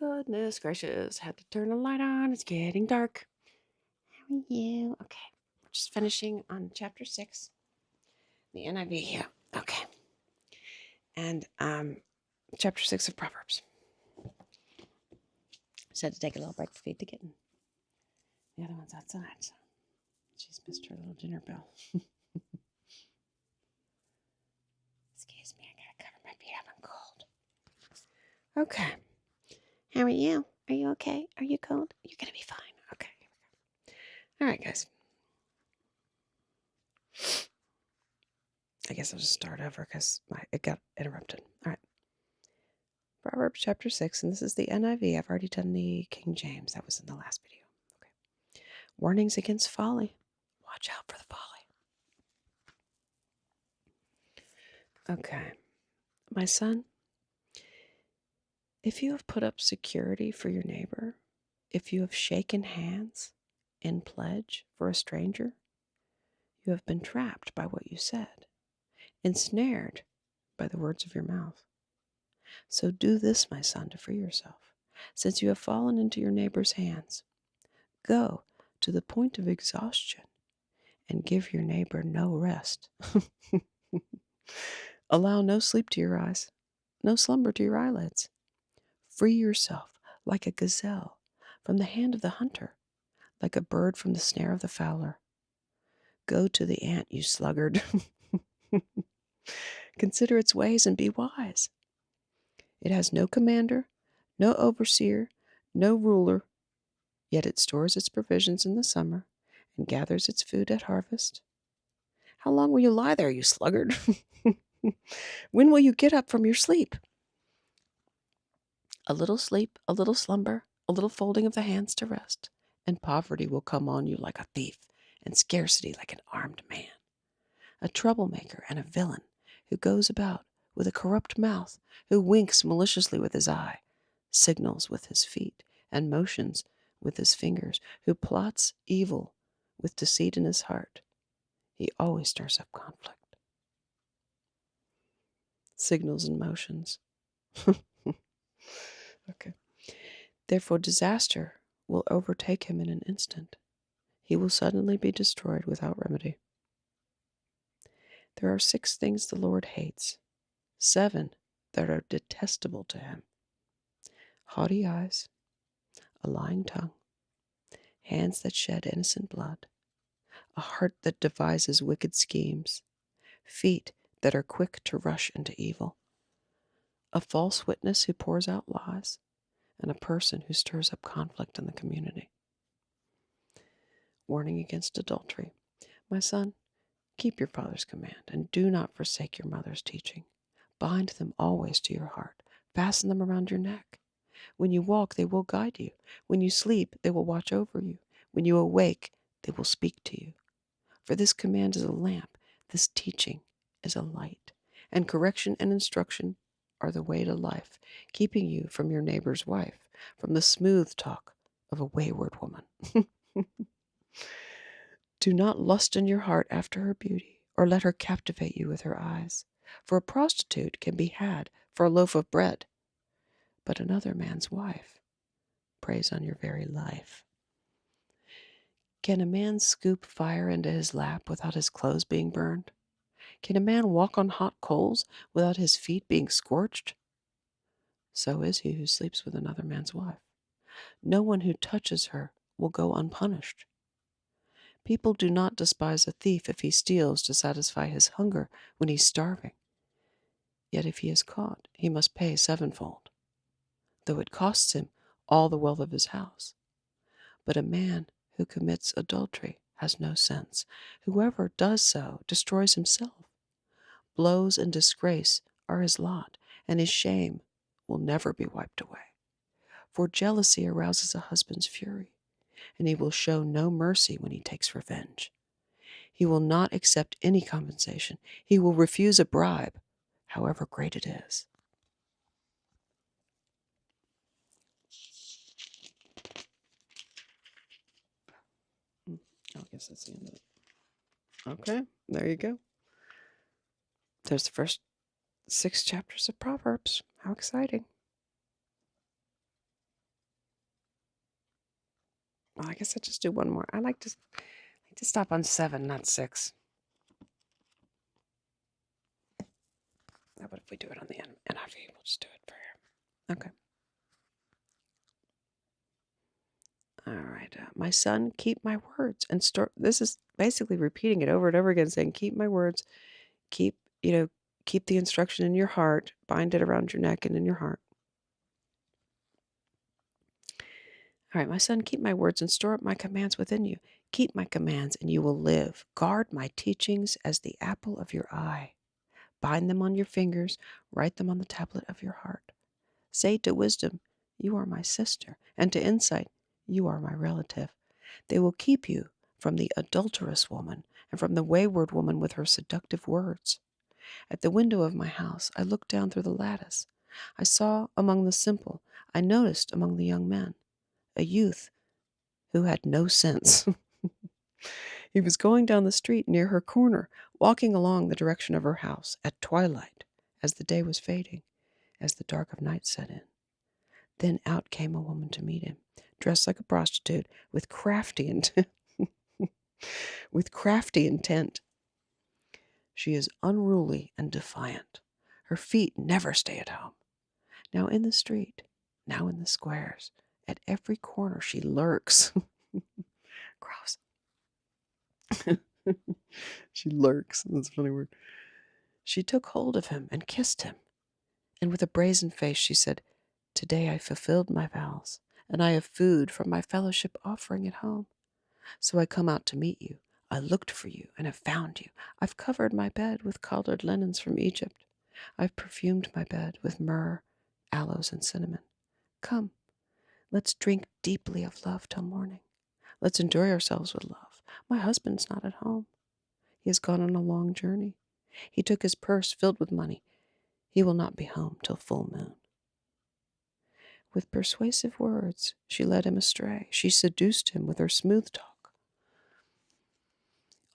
Goodness gracious. Had to turn the light on. It's getting dark. How are you? Okay. We're just finishing on chapter 6. The NIV here. Okay. And chapter 6 of Proverbs. Just had to take a little break to feed the kitten. The other one's outside, so she's missed her little dinner bell. Excuse me, I gotta cover my feet up. I'm cold. Okay. How are you? Are you okay? Are you cold? You're gonna be fine. Okay. All right, guys. I guess I'll just start over because it got interrupted. All right. Proverbs chapter 6, and this is the NIV. I've already done the King James. That was in the last video. Okay. Warnings against folly. Watch out for the folly. Okay. My son, if you have put up security for your neighbor, if you have shaken hands in pledge for a stranger, you have been trapped by what you said, ensnared by the words of your mouth. So do this, my son, to free yourself, since you have fallen into your neighbor's hands. Go to the point of exhaustion and give your neighbor no rest. Allow no sleep to your eyes, no slumber to your eyelids. Free yourself like a gazelle from the hand of the hunter, like a bird from the snare of the fowler. Go to the ant, you sluggard. Consider its ways and be wise. It has no commander, no overseer, no ruler, yet it stores its provisions in the summer and gathers its food at harvest. How long will you lie there, you sluggard? When will you get up from your sleep? A little sleep, a little slumber, a little folding of the hands to rest, and poverty will come on you like a thief, and scarcity like an armed man. A troublemaker and a villain who goes about with a corrupt mouth, who winks maliciously with his eye, signals with his feet, and motions with his fingers, who plots evil with deceit in his heart. He always stirs up conflict. Signals and motions. Okay. Therefore, disaster will overtake him in an instant. He will suddenly be destroyed without remedy. There are 6 things the Lord hates, 7 that are detestable to him: haughty eyes, a lying tongue, hands that shed innocent blood, a heart that devises wicked schemes, feet that are quick to rush into evil, a false witness who pours out lies, and a person who stirs up conflict in the community. Warning against adultery. My son, keep your father's command, and do not forsake your mother's teaching. Bind them always to your heart. Fasten them around your neck. When you walk, they will guide you. When you sleep, they will watch over you. When you awake, they will speak to you. For this command is a lamp, this teaching is a light, and correction and instruction are the way to life, keeping you from your neighbor's wife, from the smooth talk of a wayward woman. Do not lust in your heart after her beauty, or let her captivate you with her eyes. For a prostitute can be had for a loaf of bread, but another man's wife preys on your very life. Can a man scoop fire into his lap without his clothes being burned? Can a man walk on hot coals without his feet being scorched? So is he who sleeps with another man's wife. No one who touches her will go unpunished. People do not despise a thief if he steals to satisfy his hunger when he's starving. Yet if he is caught, he must pay 7-fold, though it costs him all the wealth of his house. But a man who commits adultery has no sense. Whoever does so destroys himself. Blows and disgrace are his lot, and his shame will never be wiped away. For jealousy arouses a husband's fury, and he will show no mercy when he takes revenge. He will not accept any compensation. He will refuse a bribe, however great it is. I guess that's the end of it. Okay, there you go. There's the first 6 chapters of Proverbs. How exciting. Well, I guess I'll just do one more. I like to stop on 7, not 6. How about if we do it on the NIV? We'll just do it for here. Okay. All right. My son, keep my words and store. This is basically repeating it over and over again, saying, keep my words, keep, keep the instruction in your heart, bind it around your neck and in your heart. All right, my son, keep my words and store up my commands within you. Keep my commands and you will live. Guard my teachings as the apple of your eye. Bind them on your fingers, write them on the tablet of your heart. Say to wisdom, you are my sister, and to insight, you are my relative. They will keep you from the adulterous woman and from the wayward woman with her seductive words. At the window of my house, I looked down through the lattice. I saw among the simple, I noticed among the young men, a youth who had no sense. He was going down the street near her corner, walking along the direction of her house at twilight, as the day was fading, as the dark of night set in. Then out came a woman to meet him, dressed like a prostitute, with crafty intent. She is unruly and defiant. Her feet never stay at home. Now in the street, now in the squares, at every corner she lurks. Gross. She lurks. That's a funny word. She took hold of him and kissed him. And with a brazen face she said, today I fulfilled my vows, and I have food from my fellowship offering at home. So I come out to meet you. I looked for you and have found you. I've covered my bed with colored linens from Egypt. I've perfumed my bed with myrrh, aloes, and cinnamon. Come, let's drink deeply of love till morning. Let's enjoy ourselves with love. My husband's not at home. He has gone on a long journey. He took his purse filled with money. He will not be home till full moon. With persuasive words, she led him astray. She seduced him with her smooth talk.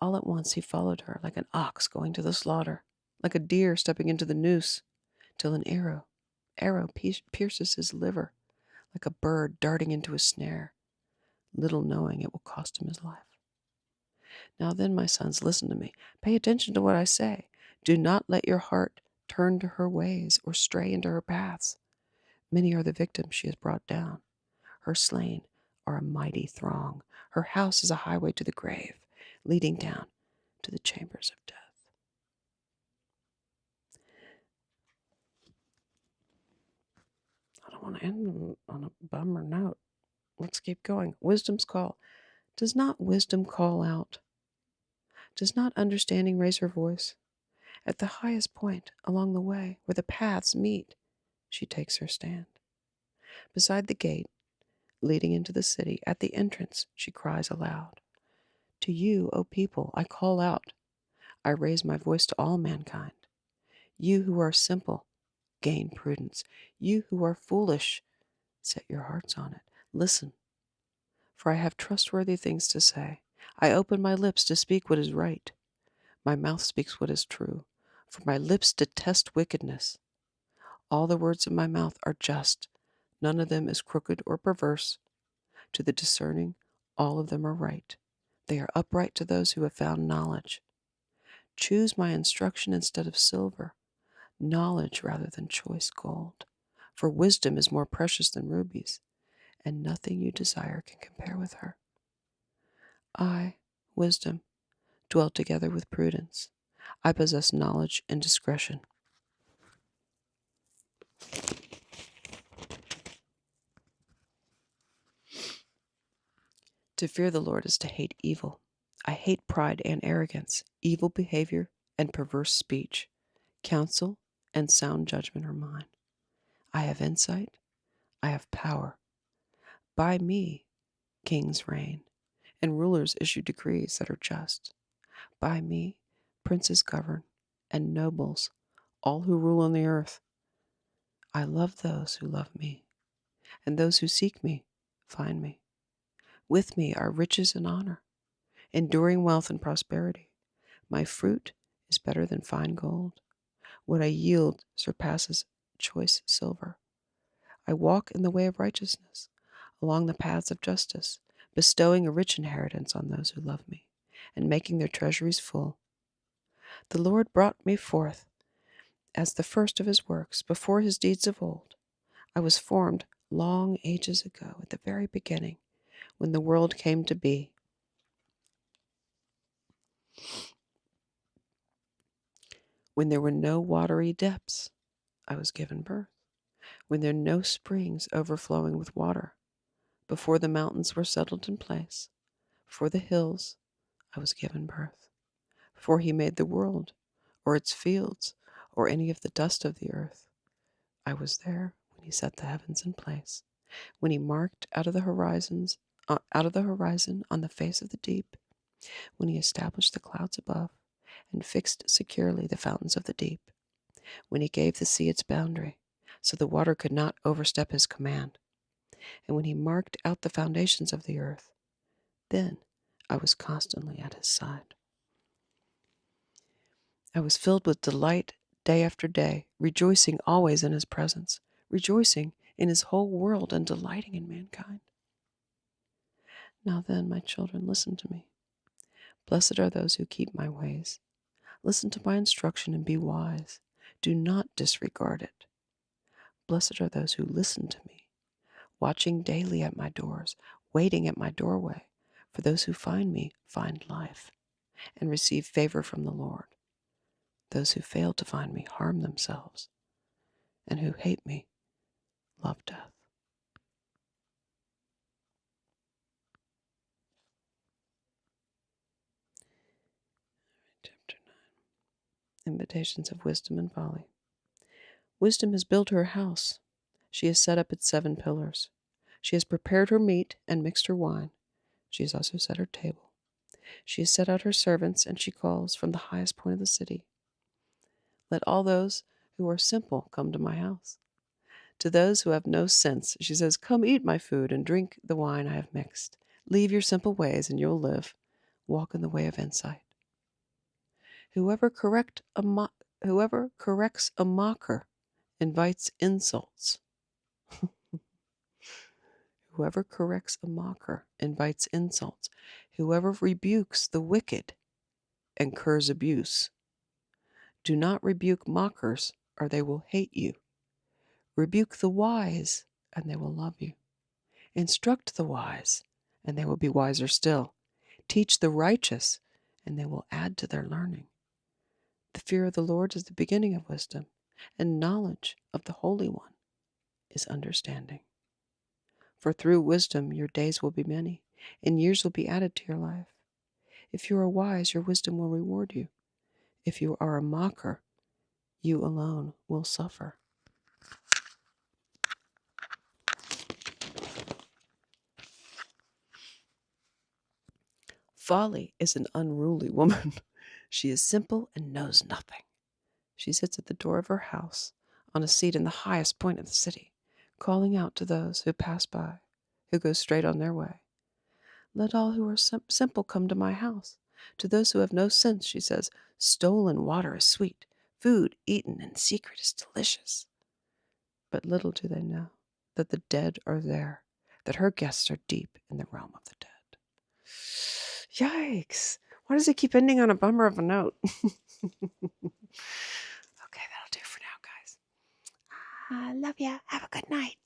All at once he followed her like an ox going to the slaughter, like a deer stepping into the noose, till an arrow pierces his liver, like a bird darting into a snare, little knowing it will cost him his life. Now then, my sons, listen to me. Pay attention to what I say. Do not let your heart turn to her ways or stray into her paths. Many are the victims she has brought down. Her slain are a mighty throng. Her house is a highway to the grave, leading down to the chambers of death. I don't want to end on a bummer note. Let's keep going. Wisdom's call. Does not wisdom call out? Does not understanding raise her voice? At the highest point along the way, where the paths meet, she takes her stand. Beside the gate, leading into the city, at the entrance, she cries aloud. To you, O people, I call out. I raise my voice to all mankind. You who are simple, gain prudence. You who are foolish, set your hearts on it. Listen, for I have trustworthy things to say. I open my lips to speak what is right. My mouth speaks what is true, for my lips detest wickedness. All the words of my mouth are just. None of them is crooked or perverse. To the discerning, all of them are right. They are upright to those who have found knowledge. Choose my instruction instead of silver, knowledge rather than choice gold. For wisdom is more precious than rubies, and nothing you desire can compare with her. I, wisdom, dwell together with prudence. I possess knowledge and discretion. To fear the Lord is to hate evil. I hate pride and arrogance, evil behavior and perverse speech. Counsel and sound judgment are mine. I have insight. I have power. By me, kings reign, and rulers issue decrees that are just. By me, princes govern, and nobles, all who rule on the earth. I love those who love me, and those who seek me find me. With me are riches and honor, enduring wealth and prosperity. My fruit is better than fine gold. What I yield surpasses choice silver. I walk in the way of righteousness, along the paths of justice, bestowing a rich inheritance on those who love me, and making their treasuries full. The Lord brought me forth as the first of his works, before his deeds of old. I was formed long ages ago, at the very beginning, when the world came to be. When there were no watery depths, I was given birth. When there were no springs overflowing with water, before the mountains were settled in place, before the hills, I was given birth. Before he made the world, or its fields, or any of the dust of the earth, I was there when he set the heavens in place, when he marked out of the horizon on the face of the deep, when he established the clouds above and fixed securely the fountains of the deep, when he gave the sea its boundary, so the water could not overstep his command, and when he marked out the foundations of the earth, then I was constantly at his side. I was filled with delight day after day, rejoicing always in his presence, rejoicing in his whole world and delighting in mankind. Now then, my children, listen to me. Blessed are those who keep my ways. Listen to my instruction and be wise. Do not disregard it. Blessed are those who listen to me, watching daily at my doors, waiting at my doorway. For those who find me find life and receive favor from the Lord. Those who fail to find me harm themselves, and who hate me love death. Chapter 9. Invitations of Wisdom and Folly. Wisdom has built her house. She has set up its 7 pillars. She has prepared her meat and mixed her wine. She has also set her table. She has set out her servants, and she calls from the highest point of the city. Let all those who are simple come to my house. To those who have no sense, she says, come eat my food and drink the wine I have mixed. Leave your simple ways and you'll live. Walk in the way of insight. Whoever corrects a mocker invites insults. Whoever corrects a mocker invites insults. Whoever rebukes the wicked incurs abuse. Do not rebuke mockers, or they will hate you. Rebuke the wise, and they will love you. Instruct the wise, and they will be wiser still. Teach the righteous, and they will add to their learning. The fear of the Lord is the beginning of wisdom, and knowledge of the Holy One is understanding. For through wisdom your days will be many, and years will be added to your life. If you are wise, your wisdom will reward you. If you are a mocker, you alone will suffer. Folly is an unruly woman. She is simple and knows nothing. She sits at the door of her house, on a seat in the highest point of the city, calling out to those who pass by, who go straight on their way. Let all who are simple come to my house. To those who have no sense, she says, stolen water is sweet. Food eaten in secret is delicious. But little do they know that the dead are there, that her guests are deep in the realm of the dead. Yikes. Why does it keep ending on a bummer of a note? Okay, that'll do for now, guys. I love ya. Have a good night.